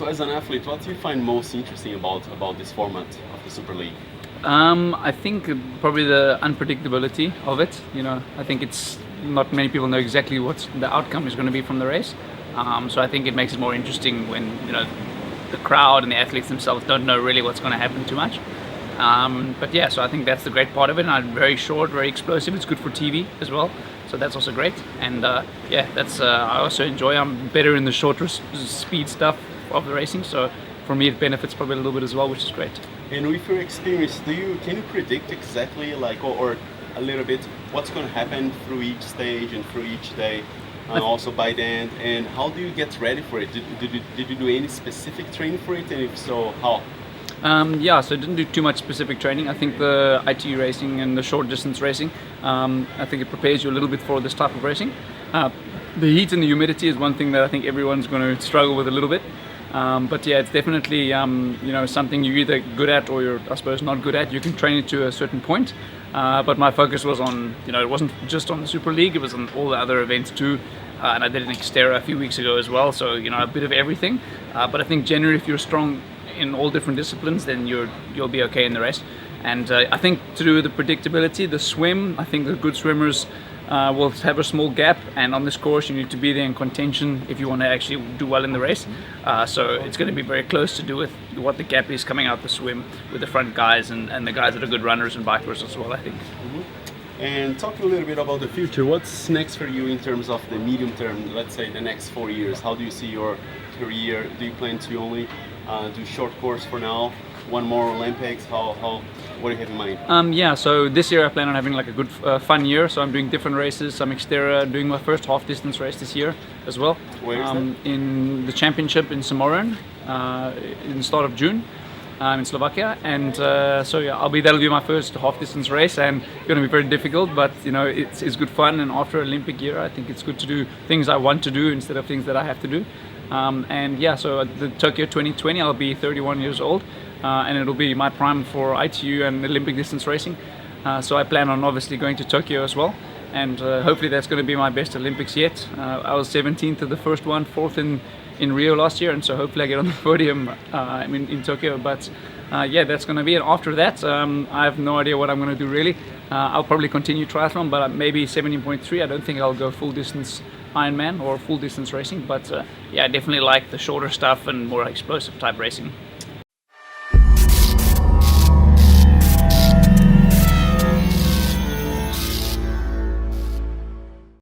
as an athlete, what do you find most interesting about this format of the Super League? I think probably the unpredictability of it. I think it's not many people know exactly what the outcome is going to be from the race. So I think it makes it more interesting when the crowd and the athletes themselves don't know really what's going to happen too much. But yeah, so I think that's the great part of it. And very short, very explosive. It's good for TV as well, so that's also great. And yeah, that's I also enjoy. I'm better in the shorter speed stuff of the racing, so for me it benefits probably a little bit as well, which is great. And with your experience, can you predict exactly or a little bit what's going to happen through each stage and through each day, and also by the end? And how do you get ready for it? Did you do any specific training for it, and if so, how? Yeah, so I didn't do too much specific training. I think the ITU racing and the short distance racing, I think it prepares you a little bit for this type of racing. The heat and the humidity is one thing that I think everyone's going to struggle with a little bit. But yeah, it's definitely something you're either good at or you're, I suppose, not good at. You can train it to a certain point, but my focus was on, it wasn't just on the Super League, it was on all the other events too. And I did an Xterra a few weeks ago as well, so a bit of everything. But I think generally if you're strong in all different disciplines, then you'll be okay in the rest. And I think to do with the predictability, the swim, I think the good swimmers will have a small gap, and on this course you need to be there in contention if you want to actually do well in the race. So it's going to be very close to do with what the gap is coming out the swim with the front guys and the guys that are good runners and bikers as well, I think. And talking a little bit about the future, what's next for you in terms of the medium term, let's say the next 4 years? How do you see your career? Do you plan to only do short course for now, one more Olympics? What do you have in mind? Yeah, so this year I plan on having like a good fun year, so I'm doing different races, some Xterra, doing my first half distance race this year as well. Where is that? In the championship in Samorin in the start of June. In Slovakia, and so yeah, that'll be my first half distance race, and going to be very difficult, but it's good fun. And after Olympic year, I think it's good to do things I want to do instead of things that I have to do. And yeah, so at the Tokyo 2020, I'll be 31 years old, and it'll be my prime for ITU and Olympic distance racing. So I plan on obviously going to Tokyo as well, and hopefully that's going to be my best Olympics yet. I was 17th of the first one, 4th in Rio last year, and so hopefully I get on the podium in Tokyo. But yeah, that's going to be it. After that, I have no idea what I'm going to do really. I'll probably continue triathlon, but maybe 17.3. I don't think I'll go full distance Ironman or full distance racing, but yeah, I definitely like the shorter stuff and more explosive type racing.